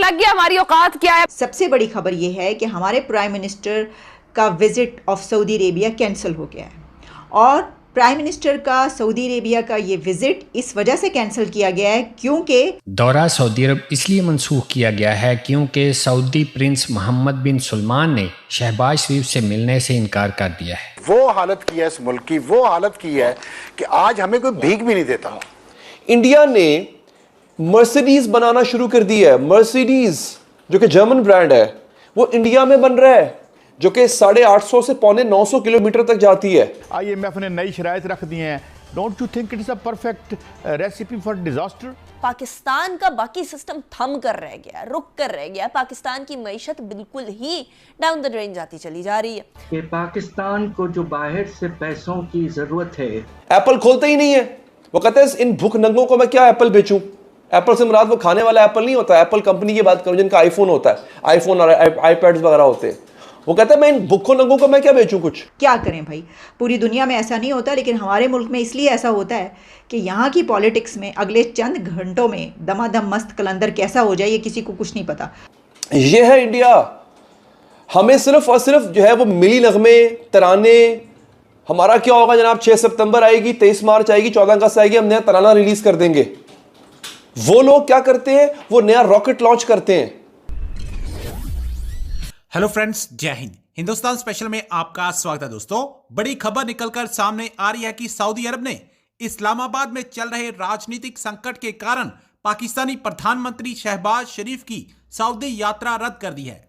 लग गया हमारी औकात क्या है। सबसे बड़ी खबर यह है कि हमारे प्राइम मिनिस्टर का visit of Saudi Arabia cancel हो गया है और प्राइम मिनिस्टर का सऊदी अरेबिया का ये विजिट इस वजह से कैंसिल किया गया है क्योंकि दौरा सऊदी अरब इसलिए मनसूख किया गया है क्योंकि सऊदी प्रिंस मोहम्मद बिन सलमान ने शहबाज शरीफ से मिलने से इनकार कर दिया है। वो हालत की है इस मुल्क की, वो हालत की है कि आज हमें कोई भीख भी नहीं देता। इंडिया ने मर्सिडीज बनाना शुरू कर दी है। मर्सिडीज जो कि जर्मन ब्रांड है वो इंडिया में बन रहा है, जो कि 850 से 950 किलोमीटर तक जाती है। IMF ने नई शराइत रख दी हैं। Don't you think it is a perfect recipe for disaster? Pakistan का बाकी सिस्टम थम कर रह गया, रुक कर रह गया। पाकिस्तान की मईशत बिल्कुल ही डाउन द ड्रेन जाती चली जा रही है कि पाकिस्तान को जो बाहर से पैसों की जरूरत है, एप्पल खोलते ही नहीं है। वो कहते हैं इन भूख नंगों को मैं क्या एप्पल बेचूं। एप्पल से मुराद वो खाने वाला एप्पल नहीं होता, एप्पल कंपनी की बात करूं जिनका आईफोन होता है, आईफोन और आईपैड्स वगैरह होते हैं। वो कहता है मैं इन भूखों नंगों को मैं क्या बेचूं कुछ। क्या करें भाई, पूरी दुनिया में ऐसा नहीं होता, लेकिन हमारे मुल्क में इसलिए ऐसा होता है कि यहाँ की पॉलिटिक्स में अगले चंद घंटों में दमादम मस्त कलंदर कैसा हो जाए ये किसी को कुछ नहीं पता। ये है इंडिया। हमें सिर्फ और सिर्फ जो है वो मिली नगमे तराने। हमारा क्या होगा जनाब, 6 सितंबर आएगी, 23 मार्च आएगी, 14 अगस्त आएगी, हम नया तराना रिलीज कर देंगे। वो लोग क्या करते हैं, वो नया रॉकेट लॉन्च करते हैं। हेलो फ्रेंड्स, जय हिंद। हिंदुस्तान स्पेशल में आपका स्वागत है दोस्तों। बड़ी खबर निकलकर सामने आ रही है कि सऊदी अरब ने इस्लामाबाद में चल रहे राजनीतिक संकट के कारण पाकिस्तानी प्रधानमंत्री शहबाज शरीफ की सऊदी यात्रा रद्द कर दी है।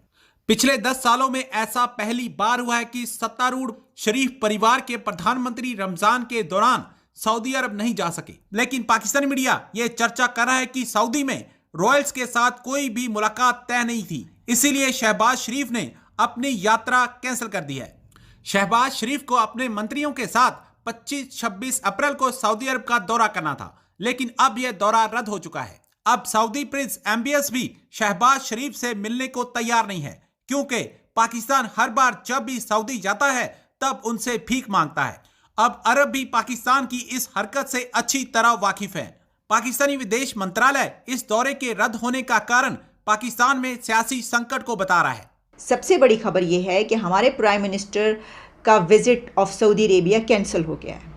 पिछले 10 सालों में ऐसा पहली बार हुआ है कि सत्तारूढ़ शरीफ परिवार के प्रधानमंत्री रमजान के दौरान सऊदी अरब नहीं जा सके। लेकिन पाकिस्तानी मीडिया यह चर्चा कर रहा है कि सऊदी में रॉयल्स के साथ कोई भी मुलाकात तय नहीं थी, इसीलिए शहबाज शरीफ ने अपनी यात्रा कैंसिल कर दी है। शहबाज शरीफ को अपने मंत्रियों के साथ 25-26 अप्रैल को सऊदी अरब का दौरा करना था, लेकिन अब यह दौरा रद्द हो चुका है। अब सऊदी प्रिंस MBS भी शहबाज शरीफ से मिलने को तैयार नहीं है, क्योंकि पाकिस्तान हर बार जब भी सऊदी जाता है तब उनसे भीख मांगता है। अब अरब भी पाकिस्तान की इस हरकत से अच्छी तरह वाकिफ है। पाकिस्तानी विदेश मंत्रालय इस दौरे के रद्द होने का कारण पाकिस्तान में सियासी संकट को बता रहा है। सबसे बड़ी खबर यह है कि हमारे प्राइम मिनिस्टर का visit of Saudi Arabia cancel हो गया है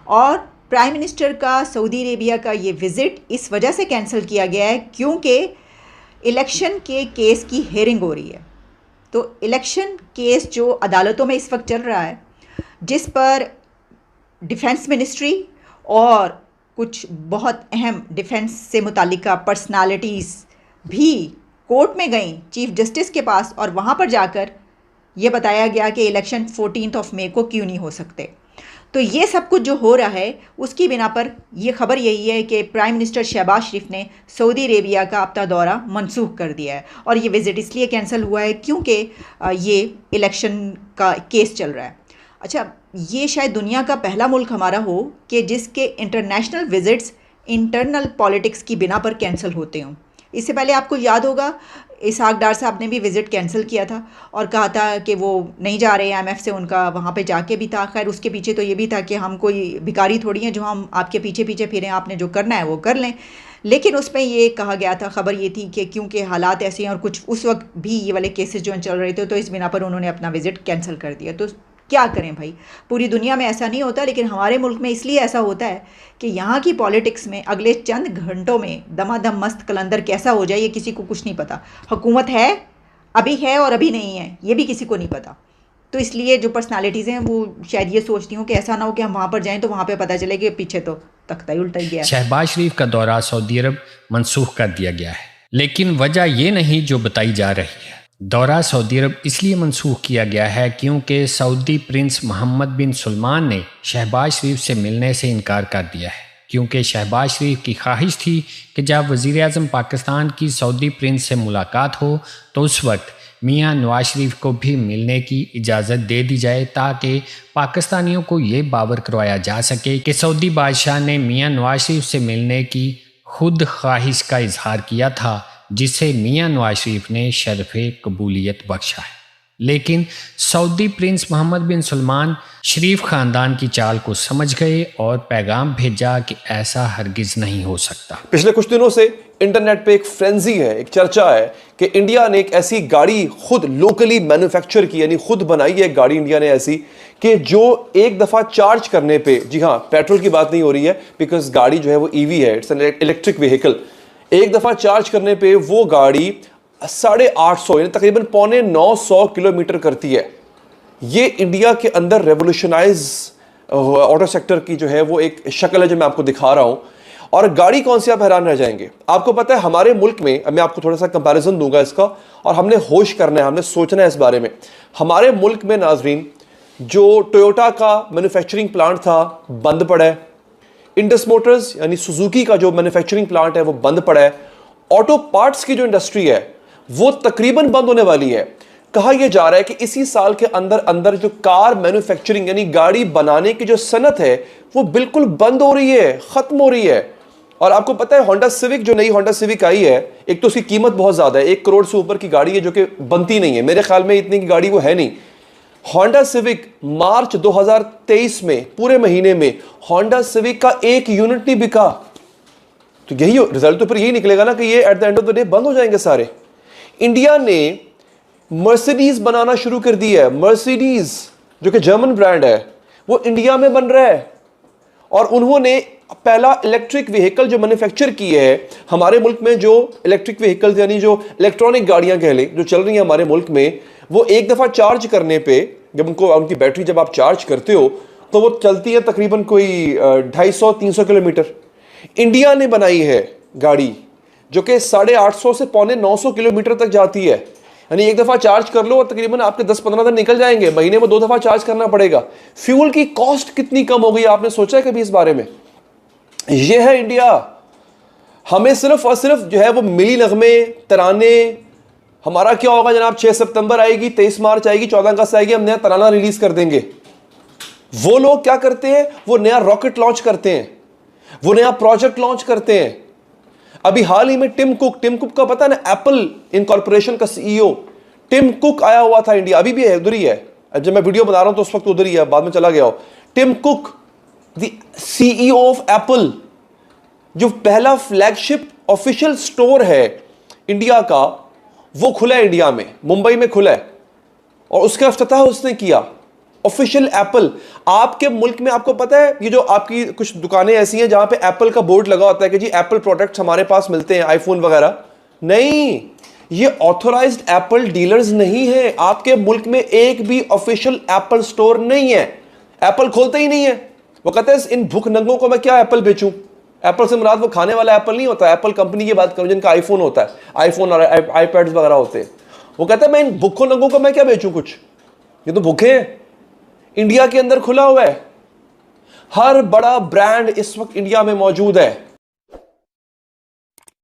और प्राइम मिनिस्टर का सऊदी अरेबिया का ये विजिट इस वजह से कैंसिल किया गया है क्योंकि इलेक्शन के केस की हेयरिंग हो रही है। तो इलेक्शन केस जो अदालतों में इस वक्त चल रहा है, जिस पर डिफेंस मिनिस्ट्री और कुछ बहुत अहम डिफेंस से मुतालिका पर्सनालिटीज़ भी कोर्ट में गई चीफ जस्टिस के पास, और वहाँ पर जाकर ये बताया गया कि इलेक्शन 14 मई को क्यों नहीं हो सकते। तो ये सब कुछ जो हो रहा है उसकी बिना पर यह खबर यही है कि प्राइम मिनिस्टर शहबाज शरीफ ने सऊदी अरेबिया का अपना दौरा मनसूख कर दिया है और ये विज़िट इसलिए कैंसिल हुआ है क्योंकि ये इलेक्शन का केस चल रहा है। अच्छा, ये शायद दुनिया का पहला मुल्क हमारा हो कि जिसके इंटरनेशनल विज़िट्स इंटरनल पॉलिटिक्स की बिना पर कैंसिल होते हों। इससे पहले आपको याद होगा इसहाक डार साहब ने भी विज़िट कैंसिल किया था और कहा था कि वो नहीं जा रहे, IMF से उनका वहाँ पे जाके भी था। खैर उसके पीछे तो ये भी था कि हम कोई भिखारी थोड़ी हैं जो हम आपके पीछे पीछे फिरें, आपने जो करना है वो कर लें। लेकिन उसमें ये कहा गया था, खबर ये थी कि क्योंकि हालात ऐसे हैं और कुछ उस वक्त भी ये वाले केसेस जो चल रहे थे, तो इस बिना पर उन्होंने अपना विज़िट कैंसिल कर दिया। तो क्या करें भाई, पूरी दुनिया में ऐसा नहीं होता, लेकिन हमारे मुल्क में इसलिए ऐसा होता है कि यहाँ की पॉलिटिक्स में अगले चंद घंटों में दमादम मस्त कलंदर कैसा हो जाए ये किसी को कुछ नहीं पता। हुकूमत है, अभी है और अभी नहीं है, ये भी किसी को नहीं पता। तो इसलिए जो पर्सनालिटीज़ हैं वो शायद ये सोचती हूँ कि ऐसा ना हो कि हम वहाँ पर जाएँ तो वहाँ पर पता चले कि पीछे तो तख्ता ही उल्टा गया। शहबाज शरीफ का दौरा सऊदी अरब मनसूख कर दिया गया है, लेकिन वजह ये नहीं जो बताई जा रही है। दौरा सऊदी अरब इसलिए मनसूख किया गया है क्योंकि सऊदी प्रिंस मोहम्मद बिन सलमान ने शहबाज शरीफ से मिलने से इनकार कर दिया है, क्योंकि शहबाज शरीफ की ख्वाहिश थी कि जब वज़ीर आज़म पाकिस्तान की सऊदी प्रिंस से मुलाकात हो तो उस वक्त मियां नवाज शरीफ को भी मिलने की इजाज़त दे दी जाए, ताकि पाकिस्तानियों को ये बावर करवाया जा सके कि सऊदी बादशाह ने मियां नवाज शरीफ से मिलने की खुद ख्वाहिश का इजहार किया था, जिसे मियां नवाज शरीफ ने शरफ़े कबूलियत बख्शा है। लेकिन सऊदी प्रिंस मोहम्मद बिन सलमान शरीफ खानदान की चाल को समझ गए और पैगाम भेजा कि ऐसा हरगिज नहीं हो सकता। पिछले कुछ दिनों से इंटरनेट पे एक फ्रेंजी है, एक चर्चा है कि इंडिया ने एक ऐसी गाड़ी खुद लोकली मैन्युफैक्चर की, यानी खुद बनाई है एक गाड़ी इंडिया ने ऐसी कि जो एक दफ़ा चार्ज करने पे, जी हाँ पेट्रोल की बात नहीं हो रही है बिकॉज गाड़ी जो है वो ईवी है, इट्स एन इलेक्ट्रिक व्हीकल, एक दफ़ा चार्ज करने पे वो गाड़ी 850 यानी तकरीबन 950 किलोमीटर करती है। ये इंडिया के अंदर रेवोल्यूशनाइज ऑटो सेक्टर की जो है वो एक शक्ल है जो मैं आपको दिखा रहा हूं। और गाड़ी कौन सी, आप हैरान रह जाएंगे। आपको पता है हमारे मुल्क में, अब मैं आपको थोड़ा सा कंपैरिजन दूंगा इसका, और हमने होश करना है, हमने सोचना है इस बारे में। हमारे मुल्क में नाजरीन जो टोयोटा का मैन्युफैक्चरिंग प्लांट था बंद पड़ा है, इंडस मोटर्स यानी सुजुकी का जो मैन्युफैक्चरिंग प्लांट है वो बंद पड़ा है, ऑटो पार्ट्स की जो इंडस्ट्री है वो तकरीबन बंद होने वाली है। कहा यह जा रहा है कि इसी साल के अंदर अंदर जो कार मैन्युफैक्चरिंग यानी गाड़ी बनाने की जो सनत है वो बिल्कुल बंद हो रही है, खत्म हो रही है। और आपको पता है होंडा सिविक, जो नई होंडा सिविक आई है, एक तो उसकी कीमत बहुत ज्यादा है, 1 करोड़ से ऊपर की गाड़ी है जो कि बनती नहीं है, मेरे ख्याल में इतनी की गाड़ी वो है नहीं। होंडा सिविक मार्च 2023 में पूरे महीने में होंडा सिविक का 1 यूनिट नहीं बिका। तो यही रिजल्ट तो फिर यही निकलेगा ना कि ये at the end of the day बंद हो जाएंगे सारे। इंडिया ने मर्सिडीज बनाना शुरू कर दी है। मर्सिडीज जो कि जर्मन ब्रांड है वो इंडिया में बन रहा है, और उन्होंने पहला इलेक्ट्रिक व्हीकल जो मैन्युफैक्चर की है हमारे मुल्क में, जो इलेक्ट्रिक व्हीकल्स यानी जो इलेक्ट्रॉनिक गाड़ियां कह लें जो चल रही हैं हमारे मुल्क में, वो एक दफ़ा चार्ज करने पे, जब उनकी बैटरी जब आप चार्ज करते हो तो वो चलती है तकरीबन कोई 250-300 किलोमीटर। इंडिया ने बनाई है गाड़ी जो कि 850 से 950 किलोमीटर तक जाती है, यानी एक दफ़ा चार्ज कर लो और तकरीबन आपके 10-15 दिन निकल जाएंगे, महीने में 2 दफ़ा चार्ज करना पड़ेगा। फ्यूल की कॉस्ट कितनी कम हो गई, आपने सोचा है कभी इस बारे में? यह है इंडिया। हमें सिर्फ और सिर्फ जो है वो मिली नगमे, तराने, हमारा क्या होगा जनाब, 6 सितंबर आएगी, 23 मार्च आएगी, 14 अगस्त आएगी, हम नया तराना रिलीज कर देंगे। वो लोग क्या करते हैं, वो नया रॉकेट लॉन्च करते हैं, वो नया प्रोजेक्ट लॉन्च करते हैं। अभी हाल ही में टिम कुक का पता है ना, एप्पल इनकॉर्पोरेशन का सीईओ टिम कुक आया हुआ था इंडिया, अभी भी है, उधर ही है। जब मैं वीडियो बना रहा हूं तो उस वक्त उधर ही है, बाद में चला गया हो। Tim Cook the CEO of Apple, जो पहला फ्लैगशिप ऑफिशियल स्टोर है इंडिया का, वो खुला है इंडिया में, मुंबई में खुला है, और उसका इफ्तिताह उसने किया। ऑफिशियल एप्पल आपके मुल्क में, आपको पता है ये जो आपकी कुछ दुकानें ऐसी हैं जहां पे एप्पल का बोर्ड लगा होता है कि जी एप्पल प्रोडक्ट्स हमारे पास मिलते हैं, आईफोन वगैरह, नहीं, ये ऑथोराइज्ड एप्पल डीलर्स नहीं है। आपके मुल्क में एक भी ऑफिशियल एप्पल स्टोर नहीं है, एप्पल खोलते ही नहीं है। वो कहते हैं इन भूख नंगों को मैं क्या एप्पल बेचूं। एप्पल से मुराद वो खाने वाला एप्पल नहीं होता, एप्पल कंपनी की बात करूं जिनका आईफोन होता है, आईफोन और आईपैड्स वगैरह होते हैं। वो कहते हैं मैं इन भूखों नंगों को मैं क्या बेचूं कुछ, ये तो भूखे हैं। इंडिया के अंदर खुला हुआ है, हर बड़ा ब्रांड इस वक्त इंडिया में मौजूद है।